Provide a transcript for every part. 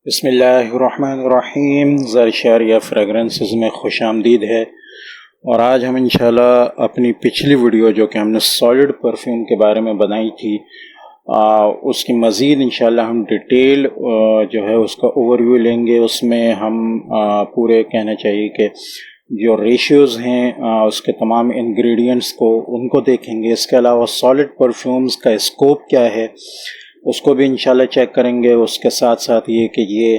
बिस्मिल्लाहिर्रहमानिर्रहीम। ज़रशर या फ्रेगरेंसेस में खुश आमदीद है। और आज हम इंशाल्लाह अपनी पिछली वीडियो जो कि हमने सॉलिड परफ्यूम के बारे में बनाई थी उसकी मज़ीद इंशाल्लाह हम डिटेल जो है उसका ओवरव्यू लेंगे। उसमें हम पूरे कहना चाहिए कि जो रेशियोज़ हैं उसके तमाम इंग्रेडिएंट्स को उनको देखेंगे। इसके अलावा सॉलिड परफ्यूम्स का स्कोप क्या है उसको भी इंशाल्लाह चेक करेंगे। उसके साथ साथ ये कि ये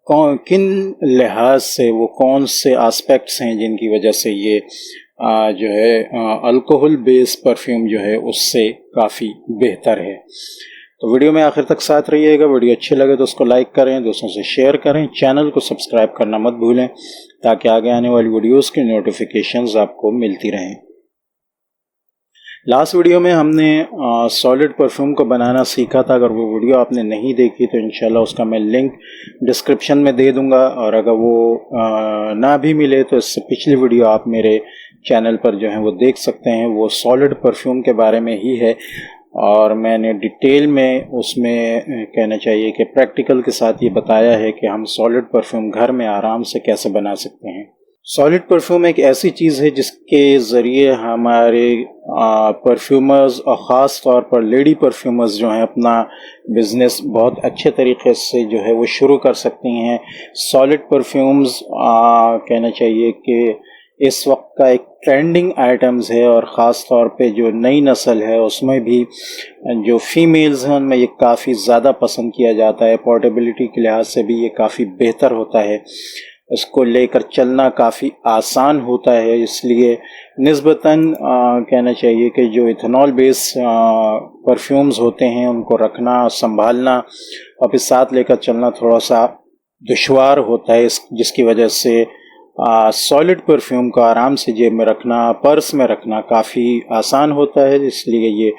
किन लिहाज से वो कौन से एस्पेक्ट्स हैं जिनकी वजह से ये जो है अल्कोहल बेस परफ्यूम जो है उससे काफ़ी बेहतर है। तो वीडियो में आखिर तक साथ रहिएगा। वीडियो अच्छी लगे तो उसको लाइक करें, दोस्तों से शेयर करें, चैनल को सब्सक्राइब करना मत भूलें ताकि आगे आने वाली वीडियोस की नोटिफिकेशंस आपको मिलती रहें। लास्ट वीडियो में हमने सॉलिड परफ्यूम को बनाना सीखा था। अगर वो वीडियो आपने नहीं देखी तो इंशाल्लाह उसका मैं लिंक डिस्क्रिप्शन में दे दूंगा, और अगर वो ना भी मिले तो इससे पिछली वीडियो आप मेरे चैनल पर जो है वो देख सकते हैं। वो सॉलिड परफ्यूम के बारे में ही है और मैंने डिटेल में उसमें कहना चाहिए कि प्रैक्टिकल के साथ ये बताया है कि हम सॉलिड परफ्यूम घर में आराम से कैसे बना सकते हैं। सॉलिड परफ्यूम एक ऐसी चीज़ है जिसके ज़रिए हमारे परफ्यूमर्स और ख़ास तौर पर लेडी परफ्यूमर्स जो हैं अपना बिज़नेस बहुत अच्छे तरीके से जो है वो शुरू कर सकती हैं। सॉलिड परफ्यूम्स कहना चाहिए कि इस वक्त का एक ट्रेंडिंग आइटम्स है, और ख़ास तौर पे जो नई नस्ल है उसमें भी जो फीमेल्स हैं उनमें ये काफ़ी ज़्यादा पसंद किया जाता है। पोर्टेबिलिटी के लिहाज से भी ये काफ़ी बेहतर होता है, इसको लेकर चलना काफ़ी आसान होता है। इसलिए निस्बतन कहना चाहिए कि जो इथेनॉल बेस परफ्यूम्स होते हैं उनको रखना, संभालना और फिर साथ लेकर चलना थोड़ा सा दुश्वार होता है, जिसकी वजह से सॉलिड परफ्यूम को आराम से जेब में रखना, पर्स में रखना काफ़ी आसान होता है। इसलिए ये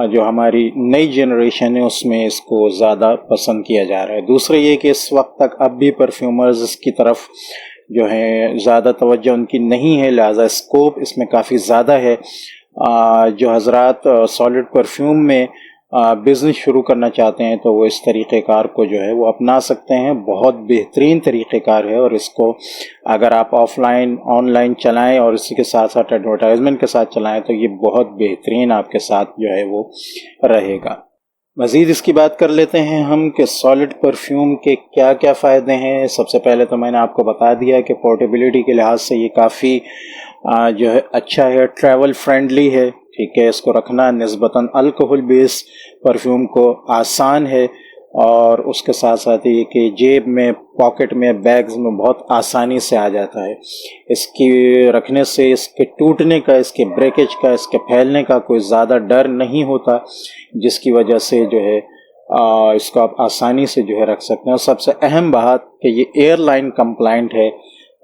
जो हमारी नई जनरेशन है उसमें इसको ज़्यादा पसंद किया जा रहा है। दूसरा ये कि इस वक्त तक अब भी परफ्यूमर्स इसकी तरफ जो है ज़्यादा तवज्जो उनकी नहीं है, लिहाजा स्कोप इसमें काफ़ी ज़्यादा है। जो हजरात सॉलिड परफ्यूम में बिज़नेस शुरू करना चाहते हैं तो वो इस तरीक़ेकार को जो है वो अपना सकते हैं। बहुत बेहतरीन तरीक़ेकार है, और इसको अगर आप ऑफलाइन ऑनलाइन चलाएं और इसी के साथ साथ एडवर्टाइजमेंट के साथ चलाएं तो ये बहुत बेहतरीन आपके साथ जो है वो रहेगा। मज़ीद इसकी बात कर लेते हैं हम कि सॉलिड परफ्यूम के क्या क्या फ़ायदे हैं। सबसे पहले तो मैंने आपको बता दिया कि पोर्टेबिलिटी के लिहाज से ये काफ़ी जो है अच्छा है, ट्रैवल फ्रेंडली है, ठीक है। इसको रखना निस्बतन अल्कोहल बेस परफ्यूम को आसान है, और उसके साथ साथ ये कि जेब में, पॉकेट में, बैग्स में बहुत आसानी से आ जाता है। इसकी रखने से इसके टूटने का, इसके ब्रेकेज का, इसके फैलने का कोई ज़्यादा डर नहीं होता, जिसकी वजह से जो है इसको आप आसानी से जो है रख सकते हैं। और सबसे अहम बात कि ये एयरलाइन कंप्लाइंट है।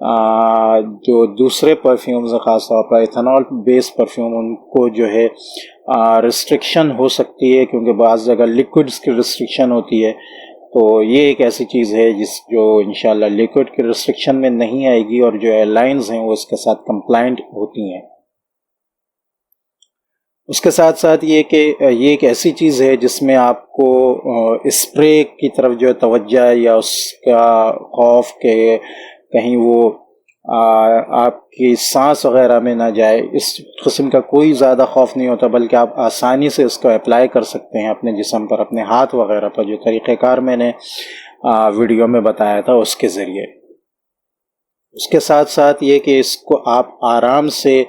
जो दूसरे परफ्यूम्स ख़ास तौर पर इथेनॉल बेस्ड परफ्यूम उनको जो है रिस्ट्रिक्शन हो सकती है, क्योंकि बाज़ जगह लिक्विड्स की रिस्ट्रिक्शन होती है। तो ये एक ऐसी चीज़ है जो इंशाल्लाह लिक्विड की रिस्ट्रिक्शन में नहीं आएगी, और जो एयरलाइंस हैं वो इसके साथ कंप्लाइंट होती हैं। उसके साथ साथ ये कि ये एक ऐसी चीज़ है जिसमें आपको स्प्रे की तरफ जो है तवज्जो या उसका खौफ के कहीं वो आपकी सांस वगैरह में ना जाए, इस किस्म का कोई ज़्यादा खौफ नहीं होता, बल्कि आप आसानी से इसको अप्लाई कर सकते हैं अपने जिस्म पर, अपने हाथ वगैरह पर, जो तरीक़ेकार मैंने वीडियो में बताया था उसके ज़रिए। उसके साथ साथ ये कि इसको आप आराम से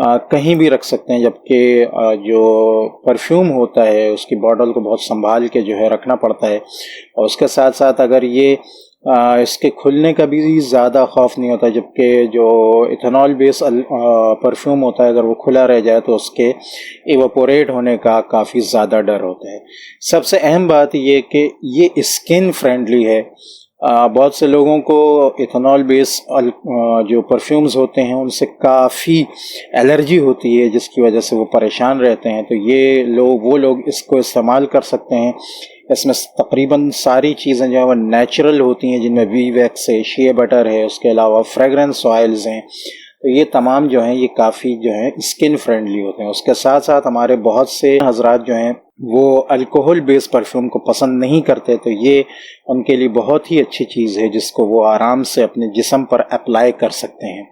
कहीं भी रख सकते हैं, जबकि जो परफ्यूम होता है उसकी बॉटल को बहुत संभाल के जो है रखना पड़ता है। और उसके साथ साथ अगर ये इसके खुलने का भी ज़्यादा खौफ नहीं होता, जबकि जो इथेनॉल बेस परफ्यूम होता है अगर वो खुला रह जाए तो उसके इवेपोरेट होने का काफ़ी ज़्यादा डर होता है। सबसे अहम बात ये कि ये स्किन फ्रेंडली है। बहुत से लोगों को इथेनॉल बेस जो परफ्यूम्स होते हैं उनसे काफ़ी एलर्जी होती है, जिसकी वजह से वो परेशान रहते हैं। तो ये वो लोग इसको इस्तेमाल कर सकते हैं। इसमें तकरीबन सारी चीज़ें जो है वो नेचुरल होती हैं, जिनमें वी वैक्स है, शिया बटर है, उसके अलावा फ्रेगरेंस ऑयल्स हैं। तो ये तमाम जो हैं ये काफ़ी जो हैं स्किन फ्रेंडली होते हैं। उसके साथ साथ हमारे बहुत से हजरात जो हैं वो अल्कोहल बेस्ड परफ्यूम को पसंद नहीं करते, तो ये उनके लिए बहुत ही अच्छी चीज़ है जिसको वो आराम से अपने जिस्म पर अप्लाई कर सकते हैं।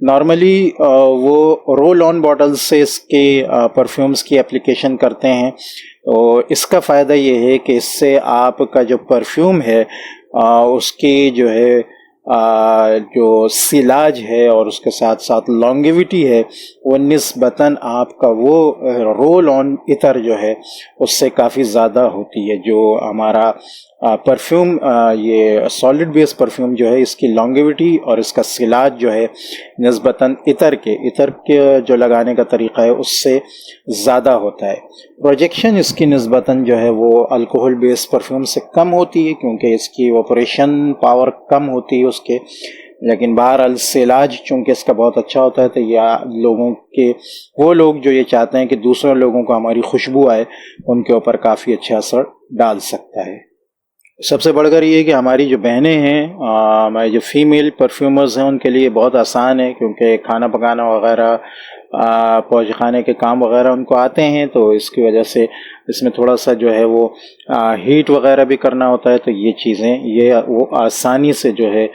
नॉर्मली वो रोल ऑन बॉटल से इसके परफ्यूम्स की एप्लीकेशन करते हैं। तो इसका फ़ायदा ये है कि इससे आपका जो परफ्यूम है उसकी जो है जो सिलाज है और उसके साथ साथ लॉन्गेविटी है वो निस्बतन आपका वो रोल ऑन इतर जो है उससे काफ़ी ज़्यादा होती है। जो हमारा परफ्यूम ये सॉलिड बेस परफ्यूम जो है इसकी लॉन्गेविटी और इसका सिलाज जो है निस्बतन इतर के जो लगाने का तरीक़ा है उससे ज़्यादा होता है। प्रोजेक्शन इसकी निस्बतन जो है वो अल्कोहल बेस परफ्यूम से कम होती है क्योंकि इसकी ऑपरेशन पावर कम होती है उसके, लेकिन बहरहाल सिलाज चूँकि इसका बहुत अच्छा होता है तो या लोगों के वो लोग जो ये चाहते हैं कि दूसरे लोगों को हमारी खुशबू आए उनके ऊपर काफ़ी अच्छा असर डाल सकता है। सबसे बढ़कर ये कि हमारी जो बहनें हैं, हमारी जो फीमेल परफ्यूमर्स हैं उनके लिए बहुत आसान है क्योंकि खाना पकाना वगैरह पौज खाने के काम वगैरह उनको आते हैं, तो इसकी वजह से इसमें थोड़ा सा जो है वो हीट वगैरह भी करना होता है, तो ये चीज़ें ये वो आसानी से जो है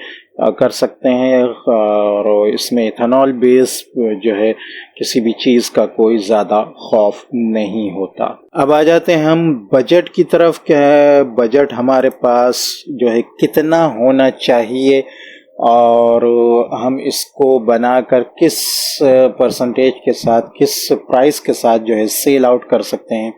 कर सकते हैं और इसमें इथेनॉल बेस जो है किसी भी चीज़ का कोई ज़्यादा खौफ नहीं होता। अब आ जाते हैं हम बजट की तरफ। क्या है बजट हमारे पास जो है कितना होना चाहिए और हम इसको बनाकर किस परसेंटेज के साथ किस प्राइस के साथ जो है सेल आउट कर सकते हैं।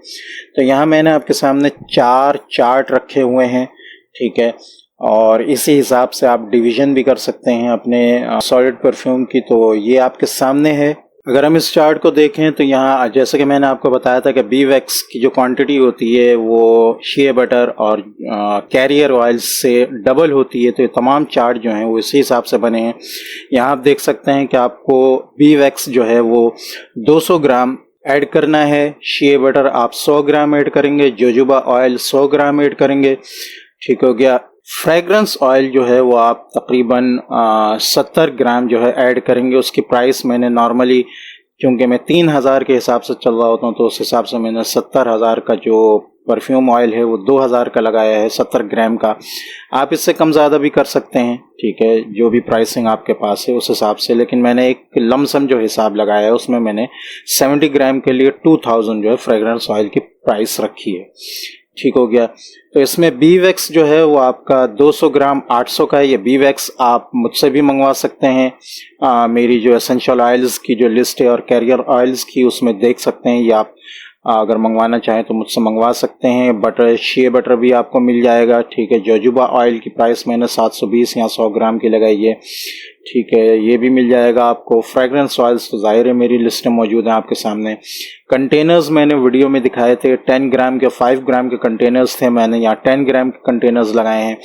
तो यहाँ मैंने आपके सामने 4 चार्ट रखे हुए हैं, ठीक है, और इसी हिसाब से आप डिवीज़न भी कर सकते हैं अपने सॉलिड परफ्यूम की। तो ये आपके सामने है। अगर हम इस चार्ट को देखें तो यहाँ जैसे कि मैंने आपको बताया था कि बी वैक्स की जो क्वांटिटी होती है वो शिया बटर और कैरियर ऑयल से डबल होती है। तो ये तमाम चार्ट जो हैं वो इसी हिसाब से बने हैं। यहाँ आप देख सकते हैं कि आपको बी वैक्स जो है वो 200 ग्राम ऐड करना है, शिया बटर आप 100 ग्राम ऐड करेंगे, जोजोबा ऑयल 100 ग्राम ऐड करेंगे, ठीक हो गया। फ्रेगरेंस ऑयल जो है वो आप तकरीबन 70 ग्राम जो है ऐड करेंगे। उसकी प्राइस मैंने नॉर्मली क्योंकि मैं 3000 के हिसाब से चल रहा होता हूँ तो उस हिसाब से मैंने 70,000 का जो परफ्यूम ऑयल है वो 2000 का लगाया है 70 ग्राम का। आप इससे कम ज़्यादा भी कर सकते हैं, ठीक है, जो भी प्राइसिंग आपके पास है उस हिसाब से, लेकिन मैंने एक लमसम जो हिसाब लगाया है उसमें मैंने 70 ग्राम के लिए 2000 जो है फ्रेगरेंस ऑयल की प्राइस रखी है, ठीक हो गया। तो इसमें बी वैक्स जो है वो आपका 200 ग्राम 800 का है। ये बी वैक्स आप मुझसे भी मंगवा सकते हैं। मेरी जो एसेंशियल ऑयल्स की जो लिस्ट है और कैरियर ऑयल्स की उसमें देख सकते हैं, ये आप अगर मंगवाना चाहें तो मुझसे मंगवा सकते हैं। बटर शिया बटर भी आपको मिल जाएगा, ठीक है। जोजोबा ऑयल की प्राइस मैंने 720 या 100 ग्राम की लगाई है, ठीक है, ये भी मिल जाएगा आपको। फ्रेगरेंस ऑयल्स तो जाहिर है मेरी लिस्ट में मौजूद है आपके सामने। कंटेनर्स मैंने वीडियो में दिखाए थे 10 ग्राम के 5 ग्राम के कंटेनर्स थे, मैंने यहाँ 10 ग्राम के कंटेनर्स लगाए हैं।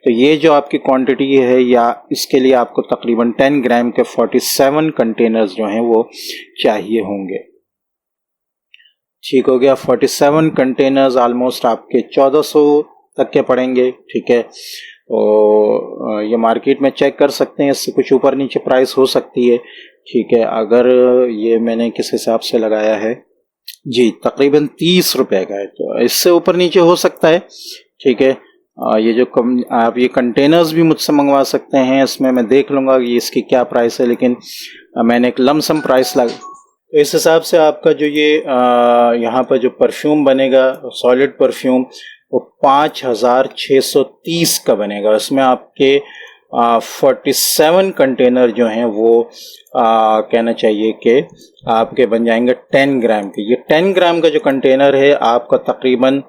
तो ये जो आपकी क्वांटिटी है या इसके लिए आपको तकरीबन 10 ग्राम के 47 कंटेनर्स जो हैं वो चाहिए होंगे, ठीक हो गया। 47 कंटेनर्स ऑलमोस्ट आपके 1400 तक के पड़ेंगे, ठीक है। तो ये मार्केट में चेक कर सकते हैं, इससे कुछ ऊपर नीचे प्राइस हो सकती है, ठीक है। अगर ये मैंने किस हिसाब से लगाया है जी तकरीबन 30 रुपए का है, तो इससे ऊपर नीचे हो सकता है, ठीक है। ये जो आप ये कंटेनर्स भी मुझसे मंगवा सकते हैं, इसमें मैं देख लूँगा कि इसकी क्या प्राइस है, लेकिन मैंने एक लमसम प्राइस लगा। तो इस हिसाब से आपका जो ये यहाँ पर जो परफ्यूम बनेगा सॉलिड परफ्यूम वो 5630 का बनेगा। इसमें आपके 47 कंटेनर जो हैं वो कहना चाहिए कि आपके बन जाएंगे 10 ग्राम के। ये 10 ग्राम का जो कंटेनर है आपका तकरीबन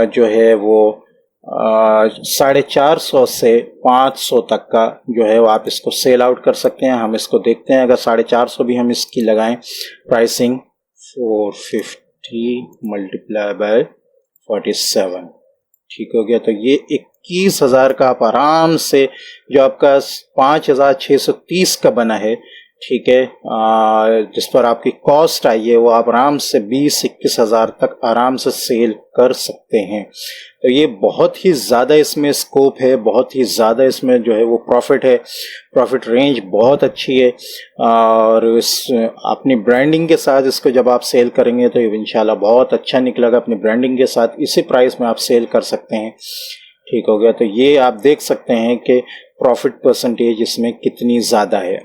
जो है वो 450 से 500 तक का जो है वो आप इसको सेल आउट कर सकते हैं। हम इसको देखते हैं, अगर 450 भी हम इसकी लगाएं प्राइसिंग 450 मल्टीप्लाई बाय 47, ठीक हो गया। तो ये 21,000 का आप आराम से जो आपका 5630 का बना है, ठीक है, जिस पर आपकी कॉस्ट आई है वो आप आराम से 20-21 हज़ार तक आराम से सेल कर सकते हैं। तो ये बहुत ही ज़्यादा इसमें स्कोप है, बहुत ही ज़्यादा इसमें जो है वो प्रॉफिट है, प्रॉफिट रेंज बहुत अच्छी है। और इस अपनी ब्रांडिंग के साथ इसको जब आप सेल करेंगे तो इंशाल्लाह बहुत अच्छा निकलेगा। अपनी ब्रांडिंग के साथ इसी प्राइस में आप सेल कर सकते हैं। ठीक हो गया। तो ये आप देख सकते हैं कि प्रॉफिट परसेंटेज इसमें कितनी ज़्यादा है।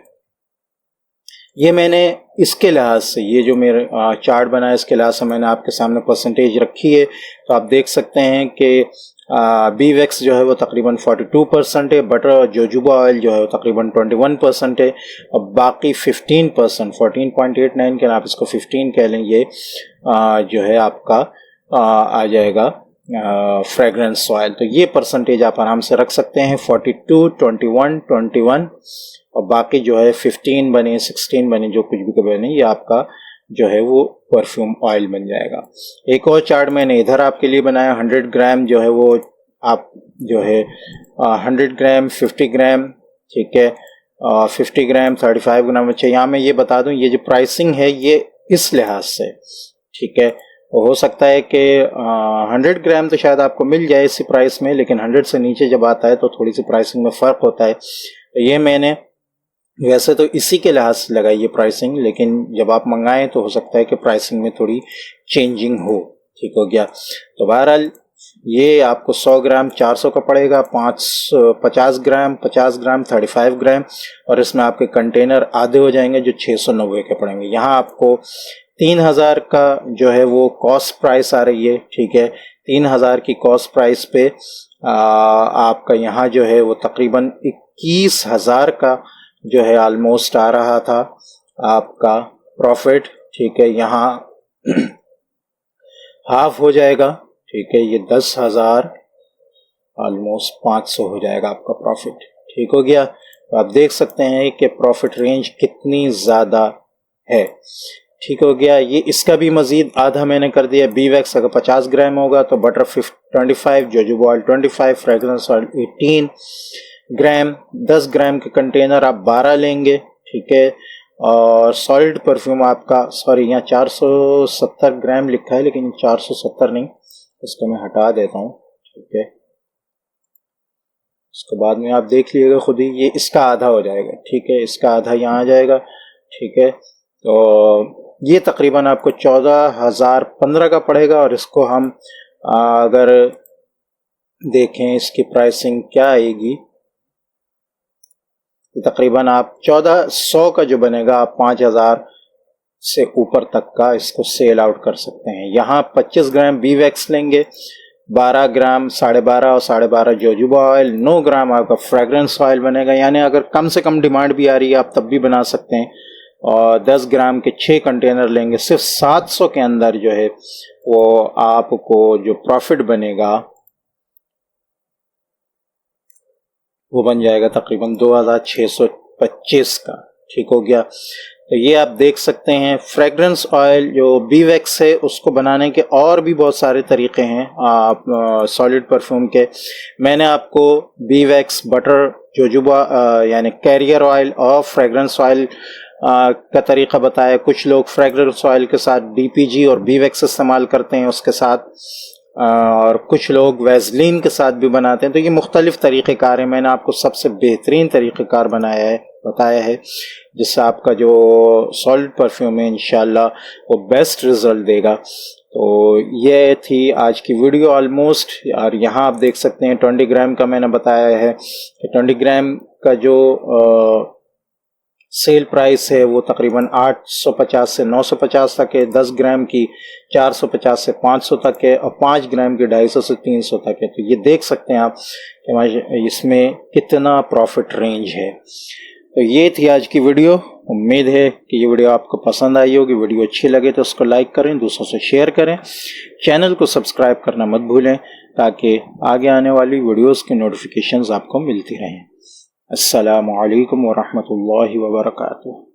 ये मैंने इसके लिहाज से, ये जो मेरे चार्ट बना है इसके लिहाज से मैंने आपके सामने परसेंटेज रखी है। तो आप देख सकते हैं कि बीवेक्स जो है वो तकरीबन 42% है, बटर और जोजोबा ऑयल जो है वो तकरीबन 21% है, और बाकी 15% 14.89 के आप इसको 15 कह लें, ये जो है आपका आ जाएगा फ्रेगरेंस ऑयल। तो ये परसेंटेज आप आराम से रख सकते हैं, 42, 21 और बाकी जो है 15 बने 16 बने जो कुछ भी बने, ये आपका जो है वो परफ्यूम ऑयल बन जाएगा। एक और चार्ट मैंने इधर आपके लिए बनाया, 100 ग्राम जो है वो आप जो है 100 ग्राम 50 ग्राम, ठीक है, 50 ग्राम 35 ग्राम। अच्छा, यहाँ मैं ये बता दूं, ये जो प्राइसिंग है ये इस लिहाज से, ठीक है, हो सकता है कि 100 ग्राम तो शायद आपको मिल जाए इसी प्राइस में, लेकिन 100 से नीचे जब आता है तो थोड़ी सी प्राइसिंग में फ़र्क होता है। तो ये मैंने वैसे तो इसी के लिहाज से लगाई है प्राइसिंग, लेकिन जब आप मंगाएं तो हो सकता है कि प्राइसिंग में थोड़ी चेंजिंग हो। ठीक हो गया। तो बहरहाल ये आपको 100 ग्राम 400 का पड़ेगा, 50 ग्राम 35 ग्राम, और इसमें आपके कंटेनर आधे हो जाएंगे जो 690 के पड़ेंगे। यहाँ आपको 3000 का जो है वो कॉस्ट प्राइस आ रही है। ठीक है, 3000 की कॉस्ट प्राइस पे आपका यहाँ जो है वो तकरीबन 21,000 का जो है ऑलमोस्ट आ रहा था आपका प्रॉफिट। ठीक है, यहाँ हाफ हो जाएगा। ठीक है, ये 10,000 ऑलमोस्ट 500 हो जाएगा आपका प्रॉफिट। ठीक हो गया। तो आप देख सकते हैं कि प्रॉफिट रेंज कितनी ज़्यादा है। ठीक हो गया। ये इसका भी मज़ीद आधा मैंने कर दिया। बीवेक्स अगर 50 ग्राम होगा तो butter 25, jojoba oil 25, fragrance oil 18 ग्राम, 10 ग्राम के कंटेनर आप 12 लेंगे। ठीक है, और सॉलिड परफ्यूम आपका, सॉरी यहाँ 470 ग्राम लिखा है लेकिन 470 नहीं, इसको मैं हटा देता हूँ। ठीक है, उसके बाद में आप देख लीजिएगा खुद ही, ये इसका आधा हो जाएगा। ठीक है, इसका आधा यहाँ आ जाएगा। ठीक है, तो ये तकरीबन आपको 14,015 का पड़ेगा। और इसको हम अगर देखें इसकी प्राइसिंग क्या आएगी, तकरीबन आप 1400 का जो बनेगा आप 5,000 से ऊपर तक का इसको सेल आउट कर सकते हैं। यहाँ 25 ग्राम बीवेक्स लेंगे, 12 ग्राम 12.5 और 12.5 जोजोबा ऑयल, 9 ग्राम आपका फ्रेगरेंस ऑयल बनेगा। यानी अगर कम से कम डिमांड भी आ रही है आप तब भी बना सकते हैं। और 10 ग्राम के 6 कंटेनर लेंगे, सिर्फ 700 के अंदर जो है वो आपको जो प्रॉफिट बनेगा वो बन जाएगा तकरीबन 2,625 का। ठीक हो गया। तो ये आप देख सकते हैं फ्रेगरेंस ऑयल जो बीवेक्स है उसको बनाने के और भी बहुत सारे तरीके हैं आप सॉलिड परफ्यूम के। मैंने आपको बीवेक्स, बटर, जोजोबा यानी कैरियर ऑयल और फ्रेगरेंस ऑयल का तरीका बताया। कुछ लोग फ्रेगरेंस ऑयल के साथ डीपीजी और बीवेक्स इस्तेमाल करते हैं उसके साथ, और कुछ लोग वैसलीन के साथ भी बनाते हैं। तो ये मुख्तलिफ तरीक़ेकार हैं। मैंने आपको सबसे बेहतरीन तरीक़ेकार बताया है जिससे आपका जो सॉलिड परफ्यूम है इंशाल्लाह वो बेस्ट रिज़ल्ट देगा। तो ये थी आज की वीडियो ऑलमोस्ट। और यहाँ आप देख सकते हैं 20 ग्राम का मैंने बताया है कि 20 ग्राम का जो सेल प्राइस है वो तकरीबन 850 से 950 तक है, 10 ग्राम की 450 से 500 तक है, और 5 ग्राम की 250 से 300 तक है। तो ये देख सकते हैं आप कि इसमें कितना प्रॉफिट रेंज है। तो ये थी आज की वीडियो। उम्मीद है कि ये वीडियो आपको पसंद आई होगी। वीडियो अच्छी लगे तो उसको लाइक करें, दूसरों से शेयर करें, चैनल को सब्सक्राइब करना मत भूलें ताकि आगे आने वाली वीडियोस की नोटिफिकेशंस आपको मिलती रहें। अस्सलामु अलैकुम व रहमतुल्लाहि व बरकातुहू।